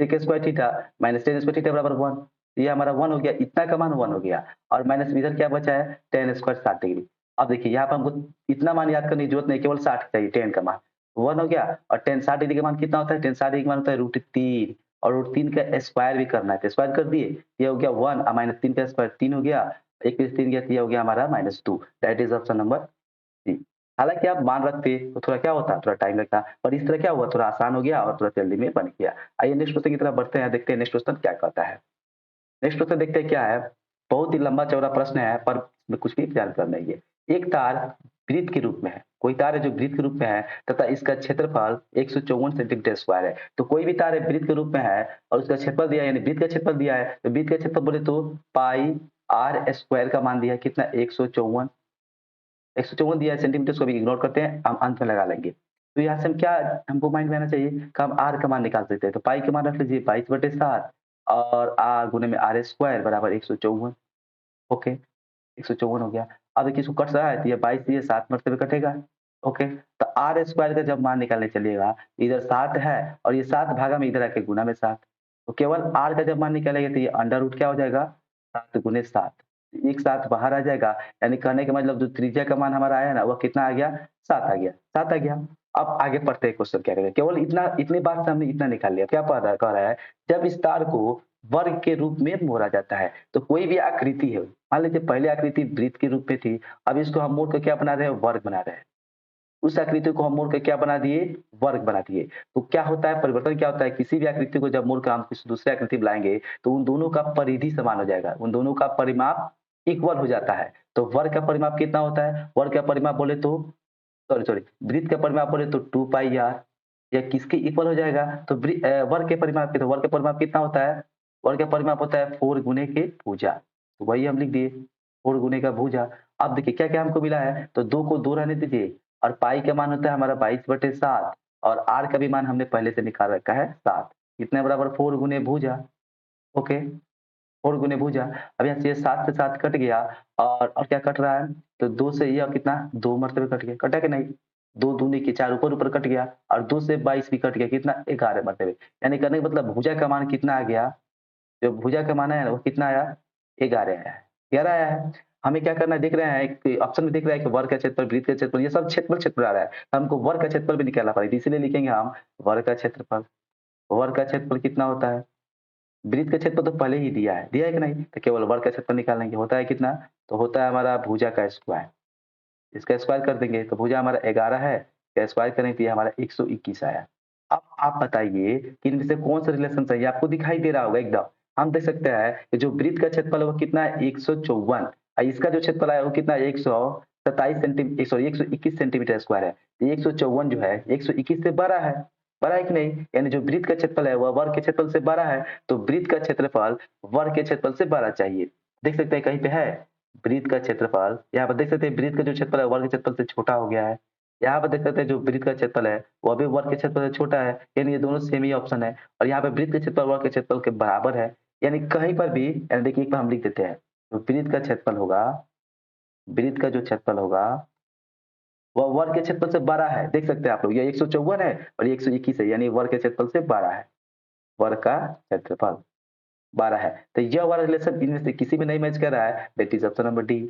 sec square theta minus tan square theta बराबर 1, ये हमारा 1 हो गया, इतना का मान 1 हो गया और माइनस में इधर क्या बचा है tan स्क्वायर 60 डिग्री। अब देखिए यहाँ पर हमको इतना मान याद करने की जरूरत नहीं, केवल 60 चाहिए tan का मान। 1 हो गया और tan 60 डिग्री का मान कितना होता है? tan 60 डिग्री का मान होता है √3 और √3 का स्क्वायर भी करना है, तो स्क्वायर कर दिए, ये हो गया 1 और माइनस 3 का स्क्वायर 3 हो गया, 1 में से 3 गया तो ये हो गया हमारा -2 दैट इज़ ऑप्शन नंबर जी। हालाँकि आप मान रखते तो थोड़ा क्या होता, थोड़ा टाइम लगता, पर इस तरह क्या हुआ थोड़ा आसान हो गया और थोड़ा जल्दी में बन गया। आइए नेक्स्ट क्वेश्चन की तरफ बढ़ते हैं, देखते हैं नेक्स्ट क्वेश्चन क्या कहता है। नेक्स्ट क्वेश्चन देखते हैं क्या है, बहुत ही लंबा-चौड़ा प्रश्न है पर इसमें कुछ भी जानकर नहीं है। एक तार वृत्त के रूप में है, कोई तार है जो वृत्त के रूप में है तथा इसका क्षेत्रफल 154 सेंटीमीटर स्क्वायर है। तो कोई भी तार है वृत्त के रूप में है और उसका क्षेत्रफल दिया है यानी वृत्त का क्षेत्रफल दिया है, तो वृत्त का क्षेत्रफल बोले तो पाई r स्क्वायर का मान दिया है कितना 154 154 दिया है सेंटीमीटर को भी इग्नोर करते हैं, हम अंत में लगा लेंगे। तो यहाँ से हम क्या हमको माइंड में आना चाहिए कि हम r का मान निकाल सकते हैं। तो पाई का मान रख लीजिए 22/7 और r गुने में r स्क्वायर बराबर 154 ओके, 154 हो गया। अब देखिए इसको कट रहा है तो ये 22 ये 7 मरते हुए कटेगा। ओके, तो r स्क्वायर का जब मान निकालने चलिएगा, इधर 7 है और ये 7 भागा में इधर आके गुना में 7। तो केवल r का जब मान निकालेंगे तो ये अंडर रूट क्या हो जाएगा 7 गुने 7। एक साथ बाहर आ जाएगा, यानी कहने का मतलब जो त्रिज्या का मान हमारा आया ना वो कितना आ गया 7 आ गया, 7 आ गया। अब आगे पढ़ते हैं क्वेश्चन क्या करेगा, केवल इतनी बात से हमने इतना निकाल लिया। क्या कह रहा है, जब इस तार को वर्ग के रूप में मोड़ा जाता है तो कोई भी आकृति है, मान लीजिए पहले आकृति वृत्त के रूप में थी, अब इसको हम मोड़ के क्या बना रहे हैं वर्ग बना रहे हैं। उस आकृति को हम मोड़ के क्या बना दिए वर्ग बना दिए। तो क्या होता है परिवर्तन क्या होता है, किसी भी आकृति को जब मोड़ के हम किसी दूसरे आकृति में लाएंगे तो उन दोनों का परिधि समान हो जाएगा, उन दोनों का परिमाप इक्वल हो जाता है। तो वर्ग का परिमाप कितना होता है, वर्ग का परिमाप बोले तो सॉरी वृत्त का परिमाप बोले तो 2 पाई r या किसके इक्वल हो जाएगा, तो वर्ग के परिमाप के, तो वर्ग का परिमाप कितना होता है, वर्ग का परिमाप होता है 4 गुने के भुजा। तो वही हम लिख दिए 4 गुने का भुजा। अब देखिए क्या-क्या हमको मिला है, तो 2 को 2 रहने दीजिए और पाई का मान होता है हमारा 22/7 और r का भी मान हमने पहले से निकाल रखा है 7। कितने बराबर 4 गुने भुजा, ओके, 4 गुने भुजा। अब यहाँ से 7 से 7 कट गया और क्या कट रहा है? तो 2 से यह कितना 2 मरतबे कट गया, कटा कि नहीं? 2 दूनी के 4 ऊपर-ऊपर कट गया और 2 से 22 भी कट गया, कितना 11 मरतबे। यानी कहने का मतलब भुजा का मान कितना आ गया? जो भुजा का मान है वो कितना आया? 11 आया है, 11 आया है। हमें क्या करना है देख रहे हैं एक ऑप्शन में दिख रहा है कि वर्ग का क्षेत्रफल, वृत्त का क्षेत्रफल, ये सब क्षेत्रफल आ रहा है। हमको वर्ग का क्षेत्रफल भी निकालना पड़ेगा, इसीलिए लिखेंगे हम वर्ग का क्षेत्रफल। वर्ग का क्षेत्रफल कितना होता है? वृत्त का क्षेत्रफल तो पहले ही दिया है कि नहीं? तो केवल वर्ग का क्षेत्रफल निकालेंगे, होता है कितना? तो होता है हमारा भुजा का स्क्वायर। इसका स्क्वायर कर देंगे तो भुजा हमारा 11 है, इसका स्क्वायर करेंगे तो ये हमारा 121 आया। अब आप बताइए कि इनमें से कौन सा रिलेशन सही है? आपको दिखाई दे रहा होगा एकदम। हम देख सकते हैं कि जो वृत्त का क्षेत्रफल है वो कितना है? 154 और इसका जो क्षेत्रफल है वो कितना है? 127 सॉरी 121 सेंटीमीटर स्क्वायर है। तो 154 जो है 121 से बड़ा है कि नहीं? यानी जो वृत्त का क्षेत्रफल है वह वर्ग के क्षेत्रफल से बड़ा है, तो वृत्त का क्षेत्रफल वर्ग के क्षेत्रफल से बड़ा चाहिए। देख सकते हैं कहीं पे है? वृत्त का क्षेत्रफल, यहाँ पर देख सकते हैं वृत्त का जो क्षेत्रफल है वर्ग के क्षेत्रफल से छोटा हो गया है। यहाँ पर देख सकते हैं जो वृत्त का क्षेत्रफल है वो अभी वर्ग के क्षेत्रफल से छोटा है, यानी ये दोनों सेम ही ऑप्शन है। और यहाँ पे वृत्त का क्षेत्रफल वर्ग के क्षेत्रफल के बराबर है, यानी कहीं पर भी यानी देखिए एक बार हम लिख देते हैं, तो वृत्त का क्षेत्रफल होगा, वृत्त का जो क्षेत्रफल होगा वह वर्ग के क्षेत्रफल से बड़ा है। देख सकते हैं आप लोग, ये 154 है और ये 121 है, यानी वर्ग के क्षेत्रफल से बड़ा है। वर्ग का क्षेत्रफल 12 है। तो यह वाला रिलेशन इनमें से किसी में नहीं मैच कर रहा है, that is option number D.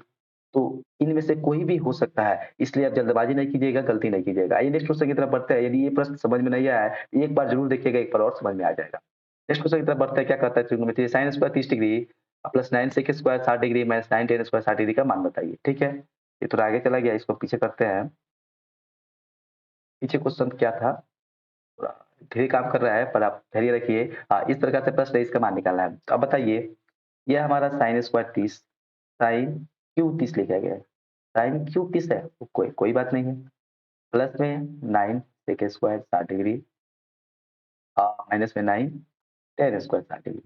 तो इनमें से कोई भी हो सकता है, इसलिए आप जल्दबाजी नहीं कीजिएगा, गलती नहीं कीजिएगा। आइए नेक्स्ट क्वेश्चन की तरफ बढ़ते हैं। यदि ये प्रश्न समझ में नहीं आया है, एक बार ज़रूर देखिएगा, एक बार और समझ में आ जाएगा। नेक्स्ट क्वेश्चन की तरफ बढ़ते हैं। क्या कहता है trigonometry? sin square 30 degree plus 9 sec square 60 degree minus 9 tan square 60 degree का मान बताइए। ठीक है? ये थोड़ा आगे चला गया, इसको पीछे करते हैं। पीछे क्वेश्चन क्या था? थोड़ा धीरे काम कर रहा है, पर आप धैर्य रखिए। इस प्रकार से प्रश्न है, इसका मान निकालना है। तो अब बताइए, यह हमारा sin स्क्वायर 30 sin क्यों 30 लिखा गया है? sin क्यों 30 है? कोई कोई बात नहीं है। प्लस में 9 sec स्क्वायर 60 डिग्री माइनस में 9 tan स्क्वायर 60 डिग्री।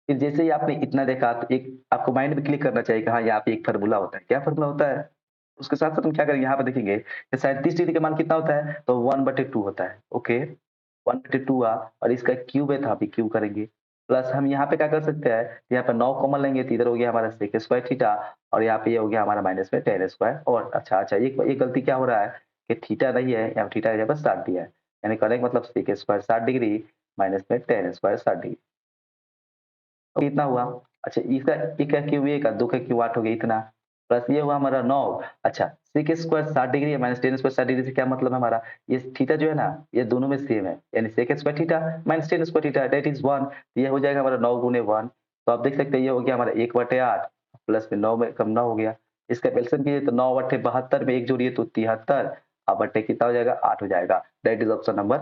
फिर जैसे ही आपने इतना देखा तो एक आपको माइंड में क्लिक करना चाहिए कि हाँ, यहाँ पे एक फ़ॉर्मूला होता है। क्या फ़ॉर्मूला होता है? उसके साथ-साथ हम क्या करेंगे, यहाँ पे देखेंगे कि sin 30 डिग्री का मान कितना होता है? तो 1/2 होता है। ओके, 1/2 और इसका क्यूब है तो आप क्यूब करेंगे। प्लस हम यहाँ पे क्या कर सकते हैं, यहाँ पे 9 कॉमन लेंगे तो इधर हो गया हमारा sec स्क्वायर थीटा और यहाँ पे ये हो गया हमारा माइनस में tan स्क्वायर। और अच्छा एक गलती क्या हो रहा है कि थीटा नहीं है, यहाँ थीटा की जगह पर 60 दिया है। यानी कहने का मतलब sec स्क्वायर 60 डिग्री माइनस में tan स्क्वायर 60 डिग्री। तो कितना हुआ? अच्छा, इसका 1 का क्यूब 1 का 2 का क्यूब 8 हो गया इतना। प्लस ये हुआ हमारा 9। अच्छा, sec स्क्वायर 60 डिग्री है माइनस tan स्क्वायर 60 डिग्री से क्या मतलब है हमारा? ये थीटा जो है ना, ये दोनों में सेम है। यानी sec square theta minus tan square theta that is 1। ये हो जाएगा हमारा 9 गुने 1। तो आप देख सकते हैं ये हो गया हमारा 1/8 प्लस में 9 में कम 9 हो गया। इसका एलसीएम कीजिए तो 9/72 में 1 जोड़िए तो 73 और बट्टे कितना हो जाएगा? 8 हो जाएगा। That is option number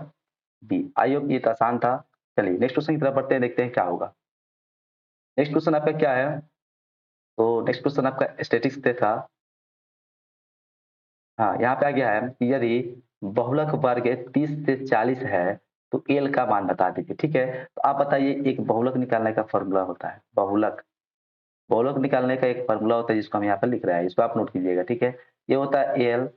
B. I hope ये तो आसान था। चलिए नेक्स्ट क्वेश्चन की तरफ बढ़ते हैं, देखते हैं क्या होगा। नेक्स्ट क्वेश्चन आपका क्या है? तो नेक्स्ट क्वेश्चन आपका स्टैटिस्टिक्स से था। हाँ, यहाँ पे आ गया है कि यदि बहुलक वर्ग 30 से 40 है, तो एल का मान बता दीजिए। ठीक है? तो आप बताइए, एक बहुलक निकालने का फ़ॉर्मूला होता है। बहुलक बहुलक निकालने का एक फ़ॉर्मूला होता है जिसको हम यहाँ पे लिख रहे हैं। इसको आप नोट कीजिएगा, ठीक है? ये होता है एल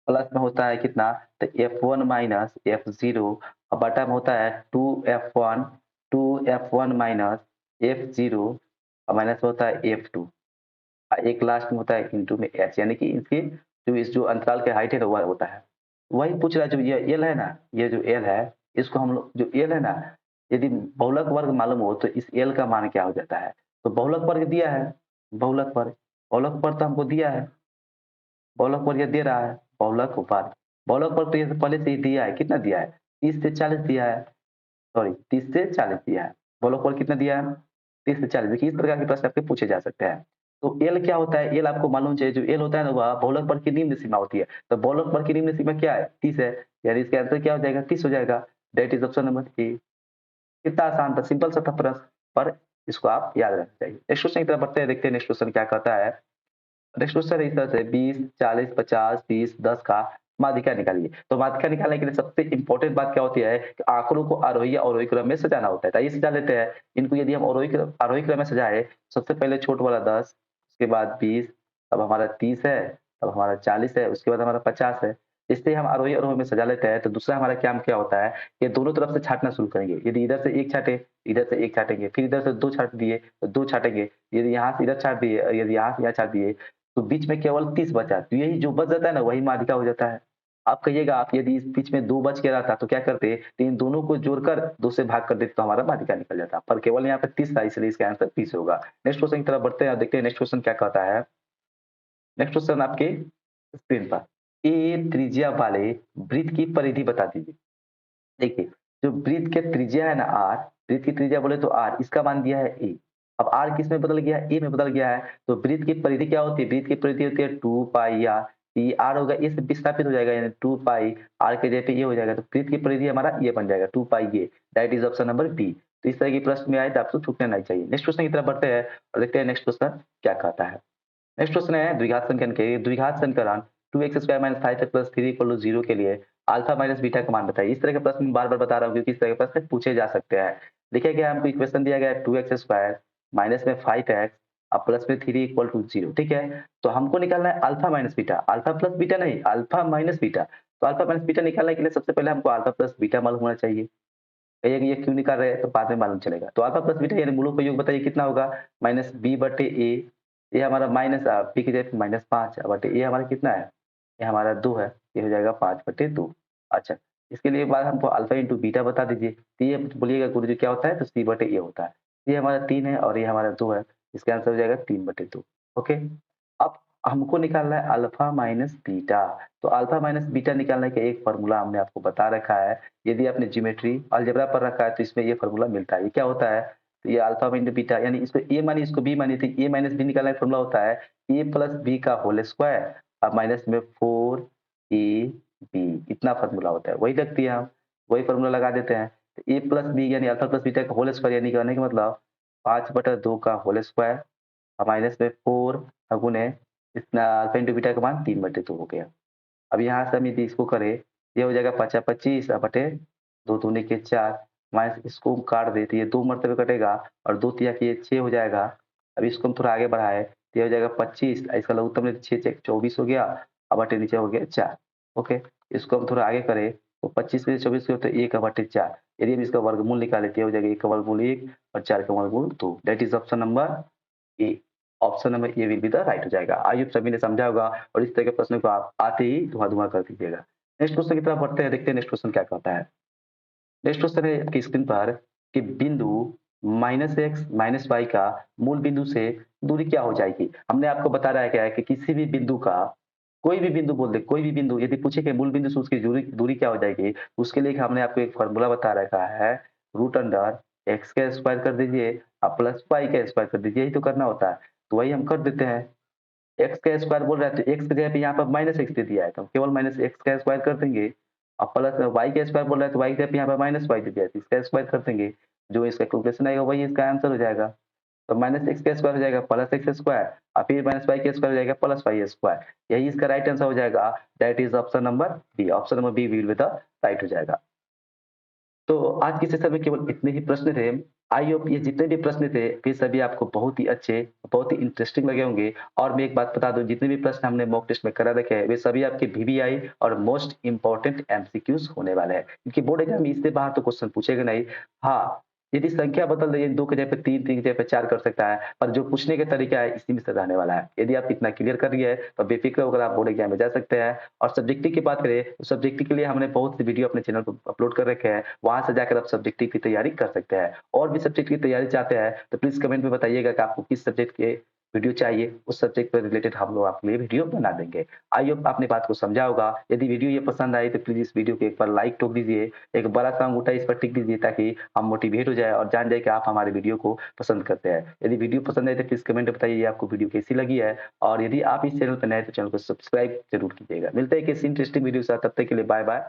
प्लस में होता है कितना? तो F1 माइनस F0 और बटा में होता है 2F1 माइनस F0 और माइनस में होता है F2। एक लास्ट में होता है इंटू में एच, यानी कि इसके जो इस जो अंतराल के हाइट है वह होता है। वही पूछ रहा है, जो ये एल है ना, ये जो एल है, इसको हम लोग जो एल है ना, यदि बहुलक वर्ग मालूम हो तो इस एल का मान क्या हो जाता है? तो बहुलक वर्ग दिया है, बहुलक वर्ग तो हमको दिया है, बहुलक वर्ग ये दे रहा है, बहुलक वर्ग तो ये तो पहले से ही दिया है। कितना दिया है? 30 से 40 दिया है, सॉरी 30 से 40 दिया है। बहुलक वर्ग कितना दिया है? 30 से 40। देखिए इस प्रकार के प्रश्न आपके पूछे जा सकते हैं। तो एल क्या होता है? एल आपको मालूम चाहिए। जो एल होता है ना वह बहुलक वर्ग की निम्न सीमा होती है। तो बहुलक वर्ग की निम्न सीमा क्या है? 30 है। यानी इसका आंसर क्या हो जाएगा? 30 हो जाएगा। दैट इज ऑप्शन नंबर ए। कितना आसान था, सिंपल सा था प्रश्न, पर इसको आप याद रखना चाहिए। नेक्स्ट क्वेश्चन की तरफ बढ़ते हैं, देखते हैं नेक्स्ट क्वेश्चन क्या कहता है। नेक्स्ट क्वेश्चन इस तरह से 20, 40, 50, 30, 10 का माध्यिका निकालिए। तो माध्यिका निकालने के लिए सबसे इंपॉर्टेंट बात क्या होती है कि आंकड़ों को आरोही या अवरोही क्रम में सजाना होता है। तो आइए सजा लेते हैं। इनको यदि हम आरोही क्रम में सजाए, सबसे पहले छोट वाला 10, उसके बाद 20, अब हमारा 30 है, अब हमारा 40 है, उसके बाद हमारा 50 है। इससे हम आरोही अवरोही में सजा लेते हैं, तो दूसरा हमारा काम क्या होता है कि दोनों तरफ से छाँटना शुरू करेंगे। यदि इधर से 1 छाँटे, इधर से 1 छाँटेंगे, फिर इधर से 2 छाँट दिए, तो 2 छाँटेंगे। यदि यहाँ से इधर छाँट दिए, यदि यहाँ से यहाँ छाँट दिए, तो बीच में केवल 30 बचा। तो यही जो बच जाता है ना, वही माध्यिका हो जाता है। आप कहिएगा, आप यदि इस बीच में 2 बच के रहता तो क्या करते? तो इन दोनों को जोड़कर 2 से भाग कर देते तो हमारा माध्यिका निकल जाता। पर केवल यहाँ पे 30 था, इसलिए इसका आंसर 30 होगा। नेक्स्ट क्वेश्चन की तरफ बढ़ते हैं और देखते हैं नेक्स्ट क्वेश्चन क्या कहता है। नेक्स्ट क्वेश्चन आपके स्क्रीन पर। ए त्रिज्या वाले वृत्त की परिधि बता दीजिए। देखिए, जो वृत्त के त्रिज्या है ना r, वृत्त की त्रिज्या बोले तो r, इसका मान दिया है a। अब r किस में बदल गया है? a में बदल गया है। तो वृत्त की परिधि क्या होती है? वृत्त की परिधि होती है 2 पाई r। ये r होगा, a से विस्थापित हो जाएगा, यानी 2 पाई r के जगह पे ये हो जाएगा। तो वृत्त की परिधि हमारा ये बन जाएगा 2 पाई ये। That is option number B. तो इस तरह की प्रश्न में आए तो आपको छूटना नहीं चाहिए। नेक्स्ट क्वेश्चन की तरफ बढ़ते हैं और देखते हैं नेक्स्ट क्वेश्चन क्या कहता है। नेक्स्ट क्वेश्चन है द्विघात समीकरण के द्विघात समीकरण 2x² - 5x + 3 = 0 के लिए अल्फा माइनस बीटा का मान बताइए। इस तरह के प्रश्न बार-बार बता रहा हूँ क्योंकि इस तरह के प्रश्न पूछे जा सकते हैं। देखिए क्या हमको इक्वेशन दिया गया है 2x² माइनस में 5x और प्लस में 3 = 0, ठीक है? तो हमको निकालना है alpha minus beta, alpha plus beta नहीं, अल्फा माइनस बीटा। तो अल्फा माइनस बीटा निकालने के लिए सबसे पहले हमको अल्फा प्लस बीटा मालूम होना चाहिए। कहिएगा ये क्यों निकाल रहे हैं? तो बाद में मालूम चलेगा। तो अल्फा प्लस बीटा यानी मूलों का योग बताइए कितना होगा? माइनस b बटे a। ये हमारा माइनस b की जगह -5 बटे a हमारा कितना है? ये हमारा 2 है। ये हो जाएगा 5 बटे 2। अच्छा, इसके लिए बाद हमको अल्फा इंटू बीटा बता दीजिए। तो ये बोलिएगा गुरुजी क्या होता है? तो c बटे a होता है। ये हमारा 3 है और ये हमारा 2 है। इसका आंसर हो जाएगा 3 बटे 2। ओके? अब हमको निकालना है अल्फा माइनस बीटा। तो अल्फा माइनस बीटा निकालने का एक फ़ॉर्मूला हमने आपको बता रखा है। यदि आपने ज्योमेट्री अलजेब्रा पढ़ रखा है तो इसमें ये फ़ॉर्मूला मिलता है। ये क्या होता है? तो ये अल्फा इंटू बीटा, यानी इसको a मानिए, इसको b मानिए, तो a माइनस b निकालने का फ़ॉर्मूला होता है a प्लस b का होल स्क्वायर और माइनस में 4ab, इतना फ़ॉर्मूला होता है। वही रख दिया हम, वही फ़ॉर्मूला लगा देते हैं। तो a प्लस b यानी अल्फा प्लस बीटा का होल स्क्वायर, यानी कहने का मतलब 5/2 का होल स्क्वायर और माइनस में 4 गुने इतना अल्फा इंटू बीटा का मान 3/2 हो गया। अब यहाँ से हम यदि इसको करें, ये हो जाएगा 5 25 बटे 2 दूनी के 4, माइनस इसको काट दें तो ये 2 मरतबे कटेगा और 2 तिया के 6 हो जाएगा। अब इसको हम थोड़ा आगे बढ़ाएँ तो ये हो जाएगा 25, इसका लघुत्तम लेते 6 छक 24 हो गया और बटे नीचे हो गया 4। ओके, इसको हम थोड़ा आगे करें तो 25 में से 24 को तो 1 बटे 4। यदि हम इसका वर्गमूल निकालें तो ये हो जाएगा 1 का वर्गमूल 1 और 4 का वर्गमूल 2। That is option number A. Option number A will be the right हो जाएगा। आई होप सभी ने समझा होगा और इस तरह के प्रश्नों को आप आते ही धुआँ-धुआँ कर दीजिएगा। नेक्स्ट क्वेश्चन की तरफ बढ़ते हैं, देखते हैं नेक्स्ट क्वेश्चन क्या कहता है। नेक्स्ट क्वेश्चन है आपकी स्क्रीन पर कि बिंदु -x -y का मूल बिंदु से दूरी क्या हो जाएगी? हमने आपको बता रहा है क्या है कि किसी भी बिंदु का कोई भी बिंदु बोल दे, कोई भी बिंदु यदि पूछे कि मूल बिंदु से उसकी दूरी दूरी क्या हो जाएगी? उसके लिए हमने आपको एक फ़ॉर्मूला बता रखा है, रूट अंडर x का स्क्वायर कर दीजिए और प्लस y का स्क्वायर कर दीजिए, यही तो करना होता है। तो वही हम कर देते हैं। x का स्क्वायर बोल रहा है तो x की जगह पे यहाँ पर माइनस x दे दिया है, तो हम केवल माइनस x का स्क्वायर कर देंगे और प्लस y का स्क्वायर बोल रहा है तो y की जगह पे यहाँ पर माइनस y दे दिया है, तो इसका स्क्वायर कर देंगे। जो इसका कैलकुलेशन आएगा वही इसका आंसर हो जाएगा। तो माइनस x का स्क्वायर हो जाएगा प्लस x स्क्वायर और फिर माइनस y का स्क्वायर हो जाएगा प्लस y स्क्वायर। यही इसका राइट आंसर हो जाएगा। That is option number B. Option number B will be the right हो जाएगा। तो आज के सेशन में केवल इतने ही प्रश्न थे। आई होप ये जितने भी प्रश्न थे, वे सभी आपको बहुत ही अच्छे, बहुत ही इंटरेस्टिंग लगे होंगे। और मैं एक बात बता दूँ, जितने भी प्रश्न हमने मॉक टेस्ट में करा रखे हैं, वे सभी आपके वीवीआई और मोस्ट इम्पोर्टेंट एमसीक्यूज़ होने वाले हैं। क्योंकि बोर्ड एग्ज़ाम में इससे बाहर तो क्वेश्चन पूछेगा नहीं। हाँ, यदि संख्या बदल रही है, 2 की जगह पे 3, 3 की जगह पे 4 कर सकता है, पर जो पूछने का तरीका है इसी में से रहने वाला है। यदि आप इतना क्लियर कर लिए हैं, तो बेफिक्र होकर आप बोर्ड एग्ज़ाम में जा सकते हैं। और सब्जेक्टिव की बात करें, तो सब्जेक्टिव के लिए हमने बहुत सी वीडियो अपने चैनल पर अपलोड कर रखे हैं। वहाँ से जाकर आप सब्जेक्टिव की तैयारी कर सकते हैं। और भी सब्जेक्ट की तैयारी चाहते हैं, तो प्लीज़ कमेंट में बताइएगा कि आपको किस सब्जेक्ट के वीडियो चाहिए, उस सब्जेक्ट पर रिलेटेड हम लोग आपके लिए वीडियो बना देंगे। आई होप आपने बात को समझा होगा। यदि वीडियो ये पसंद आई तो प्लीज़ इस वीडियो को एक बार लाइक ठोक दीजिए, एक बड़ा-सा अंगूठा इस पर टिक दीजिए ताकि हम मोटिवेट हो जाएँ और जान जाएँ कि आप हमारे वीडियो को पसंद करते हैं। यदि वीडियो पसंद आए तो प्लीज़ कमेंट में बताइए आपको वीडियो कैसी लगी है। और यदि आप इस चैनल पर नए हैं तो चैनल को सब्सक्राइब ज़रूर कीजिएगा। मिलते हैं किसी इंटरेस्टिंग वीडियो के साथ, तब तक के लिए बाय-बाय।